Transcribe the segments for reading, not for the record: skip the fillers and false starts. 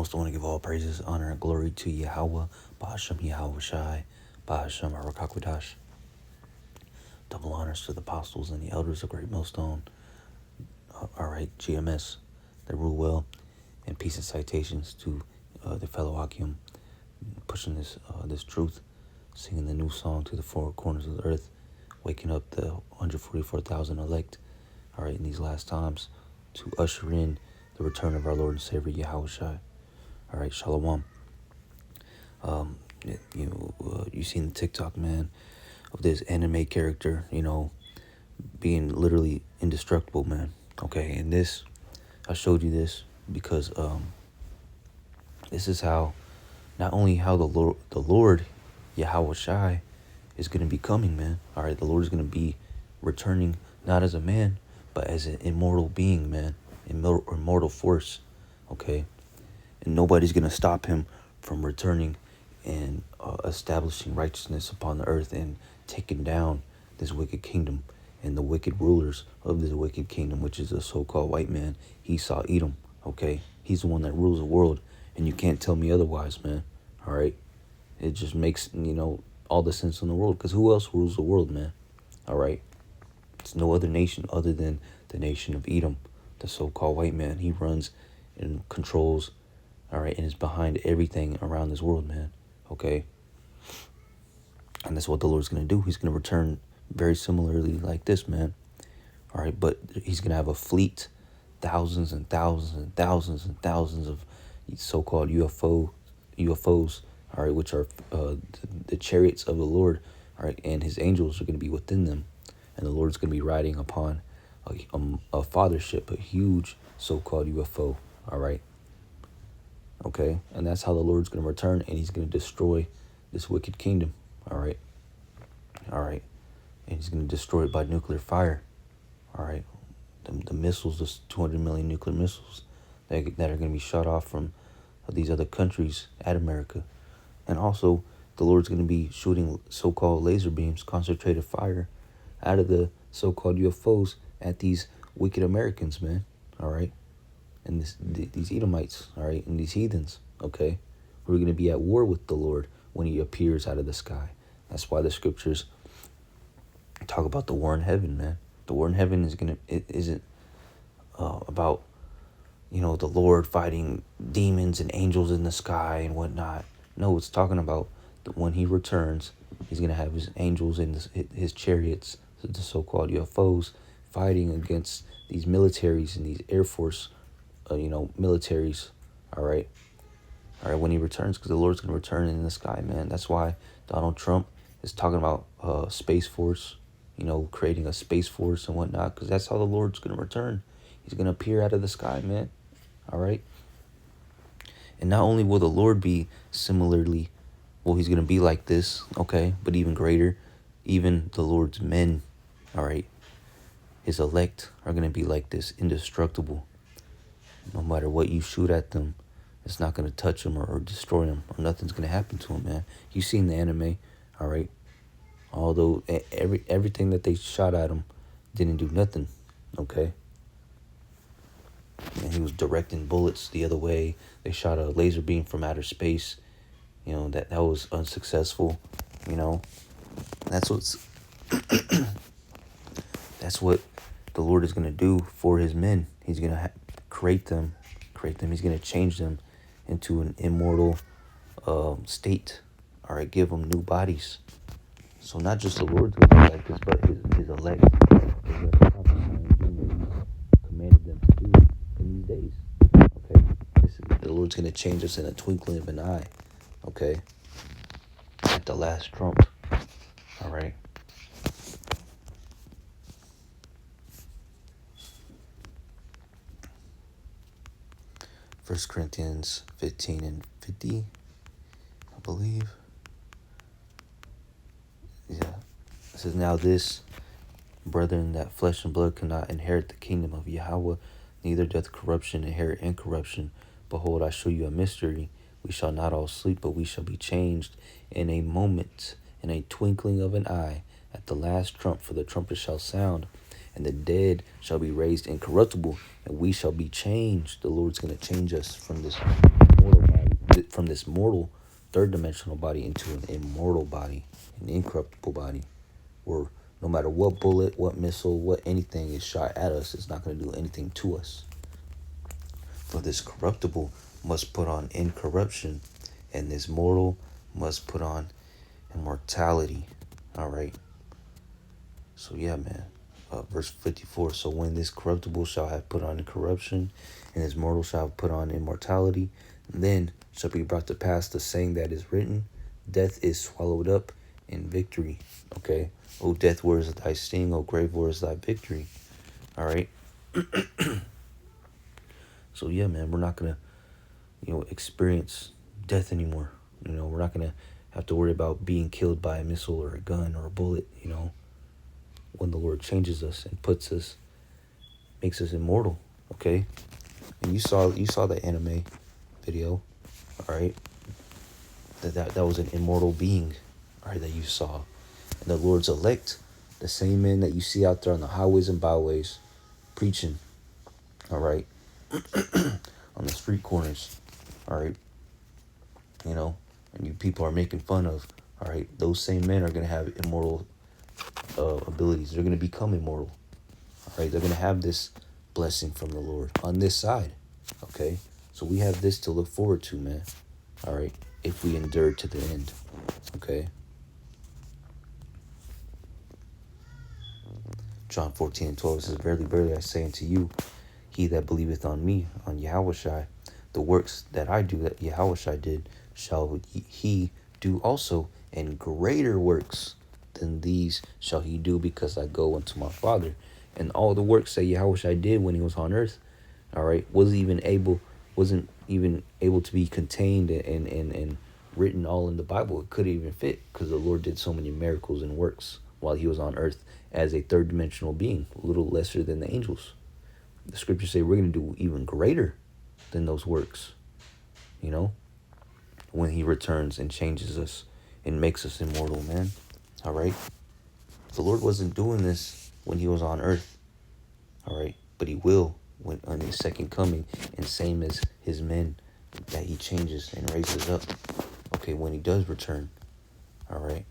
most, I want to give all praises, honor, and glory to Yahweh, Ba'ashem Yahweh Shai, Ba'ashem Arakakwadash. Double honors to the apostles and the elders of Great Millstone. All right, GMS, they rule well. And peace and citations to the fellow Akim, pushing this truth, singing the new song to the four corners of the earth, waking up the 144,000 elect, all right, in these last times, to usher in the return of our Lord and Savior Yahweh Shai. All right, Shalom. You seen the TikTok, man, of this anime character, being literally indestructible, man. Okay, and this, I showed you this because this is how, not only how the Lord Yahweh Shai is going to be coming, man. All right, the Lord is going to be returning not as a man, but as an immortal being, man, immortal force. Okay, and nobody's going to stop him from returning and establishing righteousness upon the earth and taking down this wicked kingdom and the wicked rulers of this wicked kingdom, which is the so-called white man, Esau Edom. Okay, he's the one that rules the world, and you can't tell me otherwise, man. All right, it just makes all the sense in the world, because who else rules the world, man? All right, it's no other nation other than the nation of Edom, the so-called white man. He runs and controls, all right, and is behind everything around this world, man. Okay, and that's what the Lord's going to do. He's going to return very similarly like this, man. All right, but he's going to have a fleet, thousands and thousands and thousands and thousands of so-called UFOs, all right, which are the chariots of the Lord, all right, and his angels are going to be within them, and the Lord's going to be riding upon a fathership, a huge so-called UFO, all right. Okay, and that's how the Lord's going to return, and he's going to destroy this wicked kingdom, all right, and he's going to destroy it by nuclear fire, all right, the missiles, the 200 million nuclear missiles that are going to be shot off from these other countries at America. And also, the Lord's going to be shooting so-called laser beams, concentrated fire, out of the so-called UFOs at these wicked Americans, man, all right, and these Edomites, all right, and these heathens, okay, we're going to be at war with the Lord when he appears out of the sky. That's why the scriptures talk about the war in heaven, man. The war in heaven isn't about, the Lord fighting demons and angels in the sky and whatnot. No, it's talking about when he returns, he's going to have his angels and his chariots, the so-called UFOs, fighting against these militaries and these Air Force, militaries, all right, when he returns, because the Lord's going to return in the sky, man. That's why Donald Trump is talking about Space Force, creating a Space Force and whatnot, because that's how the Lord's going to return. He's going to appear out of the sky, man, all right. And not only will the Lord be similarly, he's going to be like this, okay, but even greater, even the Lord's men, all right, his elect are going to be like this, indestructible. No matter what you shoot at them, it's not going to touch them or destroy them, or nothing's going to happen to them, man. You've seen the anime, all right? Although everything that they shot at him didn't do nothing, okay? And he was directing bullets the other way. They shot a laser beam from outer space. That was unsuccessful. That's that's what the Lord is going to do for his men. He's going to create them. He's going to change them into an immortal state. All right, give them new bodies. So not just the Lord's going to be like this, but his elect is going to prophesy and do what he commanded them to do in these days. Okay, the Lord's going to change us in a twinkling of an eye. Okay, at the last trump. All right. First Corinthians 15 and 50, I believe. Yeah. It says, now this, brethren, that flesh and blood cannot inherit the kingdom of Yahweh, neither doth corruption inherit incorruption. Behold, I show you a mystery. We shall not all sleep, but we shall be changed in a moment, in a twinkling of an eye, at the last trump. For the trumpet shall sound, and the dead shall be raised incorruptible, and we shall be changed. The Lord's going to change us from this mortal body, from this mortal third dimensional body into an immortal body, an incorruptible body, where no matter what bullet, what missile, what anything is shot at us, it's not going to do anything to us. For this corruptible must put on incorruption, and this mortal must put on immortality. All right. So yeah, man. Verse 54. So when this corruptible shall have put on incorruption, and this mortal shall have put on immortality, then shall be brought to pass the saying that is written, death is swallowed up in victory. Okay. O death, where is thy sting? O grave, where is thy victory? All right. So yeah, man, we're not gonna, experience death anymore. We're not gonna have to worry about being killed by a missile or a gun or a bullet. When the Lord changes us and makes us immortal. Okay. And you saw the anime video. All right. That was an immortal being. All right, that you saw. And the Lord's elect, the same men that you see out there on the highways and byways preaching. All right. On the street corners. All right. And you people are making fun of. All right. Those same men are going to have immortal abilities. They're going to become immortal. All right. They're going to have this blessing from the Lord on this side. Okay. So we have this to look forward to, man. All right. If we endure to the end. Okay. John 14:12 says, verily, verily, I say unto you, he that believeth on me, on Yahushai, the works that I do, that Yahushai did, shall he do also, and greater works than these shall he do, because I go unto my Father. And all the works that Yahushai did when he was on earth, all right, wasn't even able to be contained and written all in the Bible. It couldn't even fit, because the Lord did so many miracles and works while he was on earth as a third dimensional being, a little lesser than the angels. The scriptures say we're going to do even greater than those works, when he returns and changes us and makes us immortal, man. All right. The Lord wasn't doing this when he was on earth. All right. But he will when on his second coming, and same as his men that he changes and raises up. Okay. When he does return. All right.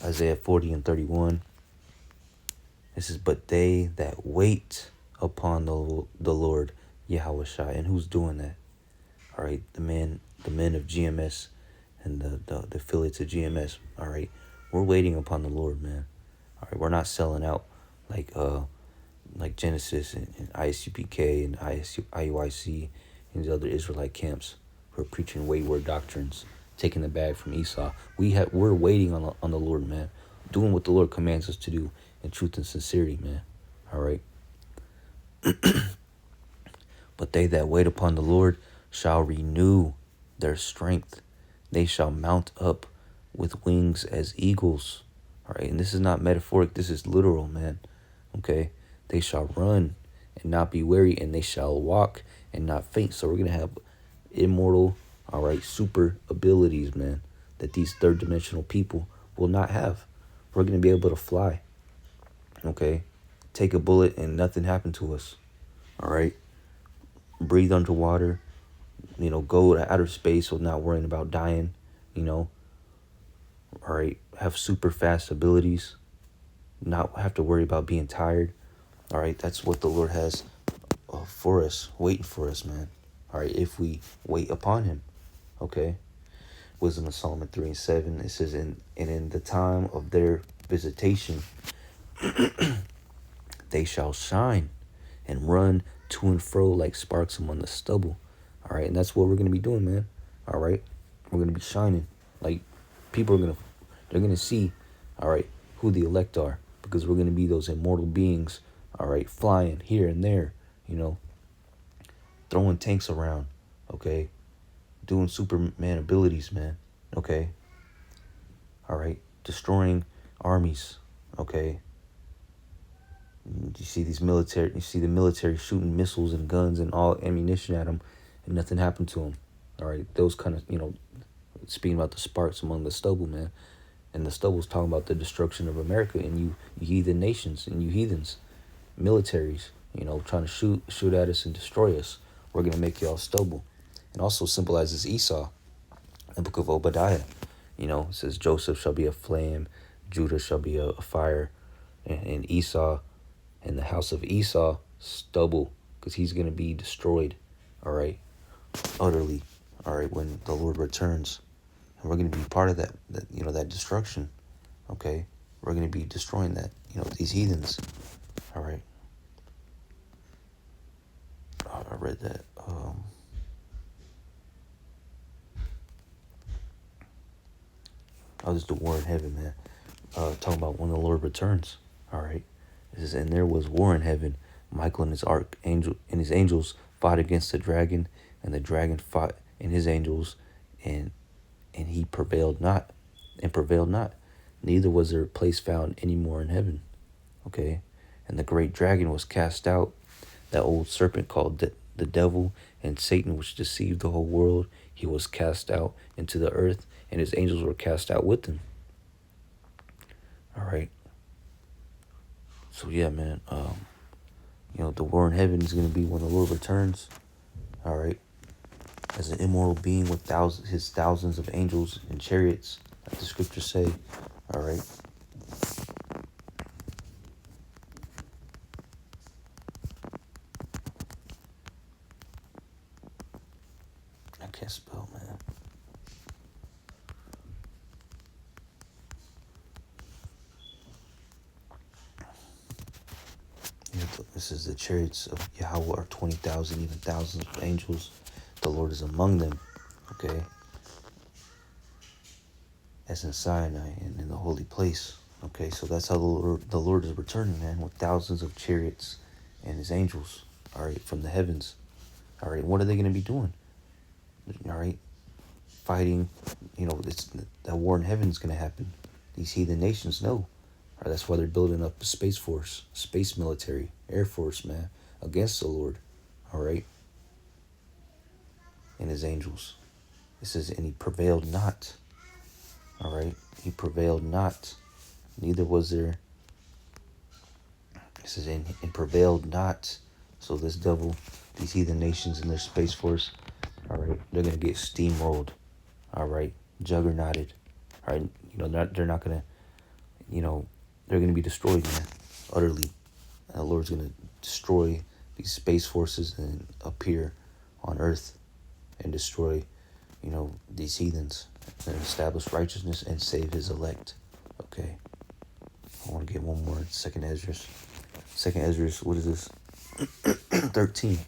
Isaiah 40:31. This is, but they that wait upon the Lord Yahushai. And who's doing that? All right, the men of GMS and the affiliates of GMS. All right, we're waiting upon the Lord, man. All right, we're not selling out like Genesis and ISUPK and IUIC and the other Israelite camps who are preaching wayward doctrines, taking the bag from Esau. We're waiting on the Lord, man, doing what the Lord commands us to do in truth and sincerity, man. All right. But they that wait upon the Lord shall renew their strength. They shall mount up with wings as eagles. All right. And this is not metaphoric. This is literal, man. Okay. They shall run and not be weary, and they shall walk and not faint. So we're going to have immortal, all right, super abilities, man, that these third dimensional people will not have. We're going to be able to fly. Okay. Take a bullet and nothing happened to us. All right. Breathe underwater. Go to outer space without worrying about dying. All right. Have super fast abilities. Not have to worry about being tired. All right. That's what the Lord has for us, waiting for us, man. All right. If we wait upon him. Okay. Wisdom of Solomon 3:7. It says, and in the time of their visitation, they shall shine and run to and fro like sparks among the stubble. All right. And that's what we're going to be doing, man. All right. We're going to be shining. Like, people they're going to see, all right, who the elect are, because we're going to be those immortal beings, all right, flying here and there, throwing tanks around, okay, doing Superman abilities, man, okay, all right, destroying armies, okay, You see these military, you see the military shooting missiles and guns and all ammunition at them, and nothing happened to them. All right, those kind of, speaking about the sparks among the stubble, man, and the stubble's talking about the destruction of America and you heathen nations and you heathens, militaries, trying to shoot at us and destroy us. We're gonna make y'all stubble, and also symbolizes Esau. The book of Obadiah, it says Joseph shall be a flame, Judah shall be a fire, and Esau and the house of Esau stubble, because he's going to be destroyed, all right, utterly, all right, when the Lord returns. And we're going to be part of that destruction, okay? We're going to be destroying that, these heathens, all right? I read that. This is the war in heaven, man. Talking about when the Lord returns, all right? It says, and there was war in heaven. Michael and his archangel and his angels fought against the dragon, and the dragon fought and his angels, and he prevailed not, and prevailed not. Neither was there a place found any more in heaven. Okay, and the great dragon was cast out, that old serpent called the devil and Satan, which deceived the whole world. He was cast out into the earth, and his angels were cast out with him. All right. So yeah, man. The war in heaven is going to be when the Lord returns. All right. As an immortal being with his thousands of angels and chariots, like the scriptures say. All right. I can't spell, man. This is the chariots of Yahweh are 20,000, even thousands of angels. The Lord is among them. Okay. As in Sinai and in the holy place. Okay, so that's how the Lord is returning, man, with thousands of chariots and his angels. All right, from the heavens. All right, what are they going to be doing? All right, fighting. That war in heaven is going to happen. These heathen nations know. All right, that's why they're building up a space force, space military, air force, man, against the Lord. All right, and his angels. It says, and he prevailed not. All right, he prevailed not. Neither was there. It says, and prevailed not. So this devil, these heathen nations and their space force, all right, they're going to get steamrolled. All right, juggernauted. All right, they're not going to, they're going to be destroyed, man, utterly. And the Lord's going to destroy these space forces and appear on earth and destroy, these heathens and establish righteousness and save his elect. Okay. I want to get one more. Second Ezra. What is this? 13.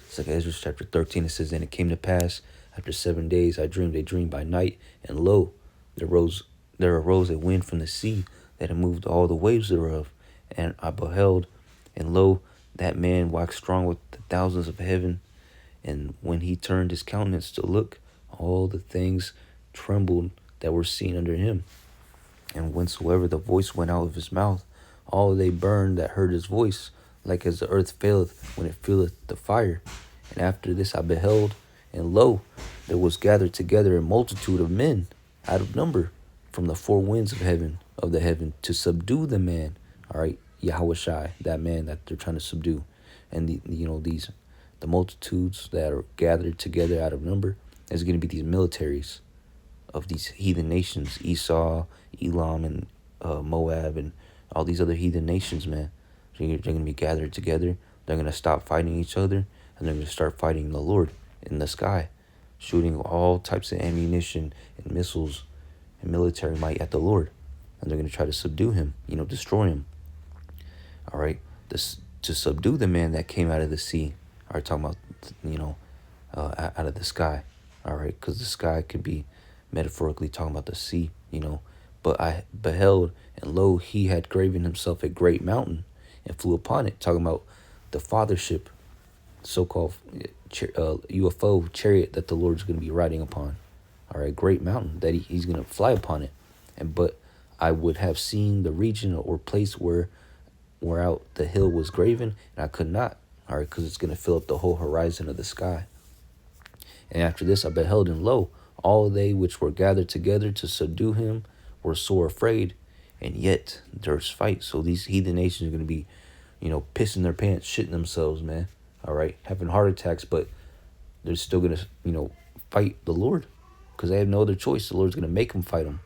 Second Ezra chapter 13. It says, and it came to pass after 7 days I dreamed a dream by night, and lo, there arose a wind from the sea that had moved all the waves thereof. And I beheld, and lo, that man waxed strong with the thousands of heaven. And when he turned his countenance to look, all the things trembled that were seen under him. And whensoever the voice went out of his mouth, all they burned that heard his voice, like as the earth faileth when it feeleth the fire. And after this I beheld, and lo, there was gathered together a multitude of men out of number from the four winds of the heaven, to subdue the man. All right, Yahweh Shai, that man that they're trying to subdue. And the multitudes that are gathered together out of number is going to be these militaries of these heathen nations, Esau, Elam, and Moab, and all these other heathen nations, man. They're going to be gathered together. They're going to stop fighting each other, and they're going to start fighting the Lord in the sky, shooting all types of ammunition and missiles and military might at the Lord. And they're going to try to subdue him, destroy him. All right, to subdue the man that came out of the sea. All right, talking about, out of the sky. All right, because the sky could be metaphorically talking about the sea, But I beheld, and lo, he had graven himself a great mountain and flew upon it. Talking about the fathership, so-called UFO chariot that the Lord's going to be riding upon. All right, great mountain that he's going to fly upon it. But I would have seen the region or place where where out the hill was graven, and I could not. All right, because it's going to fill up the whole horizon of the sky. And after this I beheld, and lo, all they which were gathered together to subdue him were sore afraid, and yet there's fight. So these heathen nations are going to be, pissing their pants, shitting themselves, man. All right, having heart attacks, but they're still going to, fight the Lord, because they have no other choice. The Lord's going to make them fight him,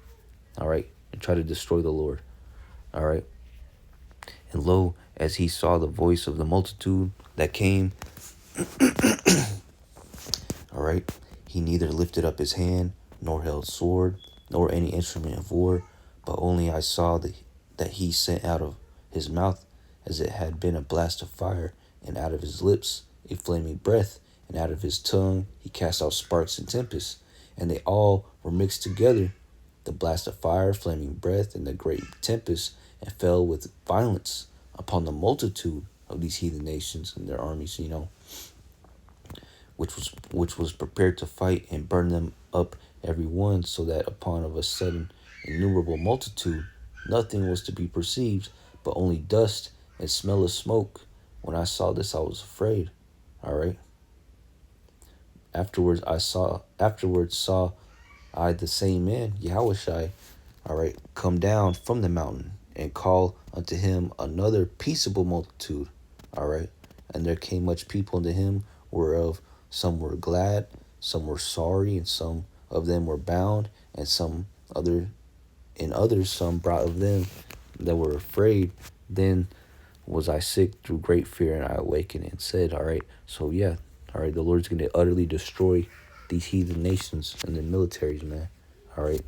all right, and try to destroy the Lord, all right. And lo, as he saw the voice of the multitude that came, all right, he neither lifted up his hand, nor held sword, nor any instrument of war, but only I saw that he sent out of his mouth as it had been a blast of fire, and out of his lips a flaming breath, and out of his tongue he cast out sparks and tempests, and they all were mixed together, the blast of fire, flaming breath, and the great tempest, and fell with violence upon the multitude of these heathen nations and their armies, which was prepared to fight and burn them up every one, so that upon of a sudden innumerable multitude nothing was to be perceived, but only dust and smell of smoke. When I saw this, I was afraid. All right. Afterwards saw I the same man, Yahushai, all right, come down from the mountain, and call unto him another peaceable multitude, all right. And there came much people unto him, whereof some were glad, some were sorry, and some of them were bound, and others some brought of them that were afraid. Then was I sick through great fear, and I awakened and said, all right, so yeah, all right, the Lord's going to utterly destroy these heathen nations and their militaries, man, all right.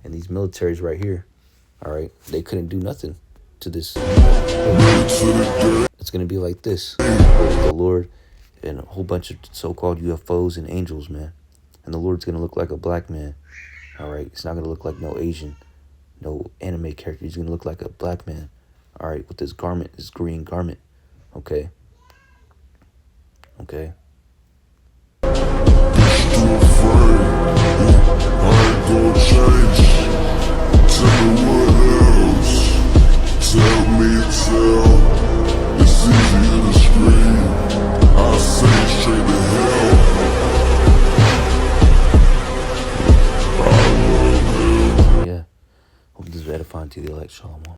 And these militaries right here, all right, they couldn't do nothing to this. It's going to be like this. The Lord and a whole bunch of so-called UFOs and angels, man. And the Lord's going to look like a black man, all right. It's not going to look like no Asian, no anime character. He's going to look like a black man, all right, with his garment, his green garment, okay. Okay. Yeah. Hope this is edifying to the elect. Shalom.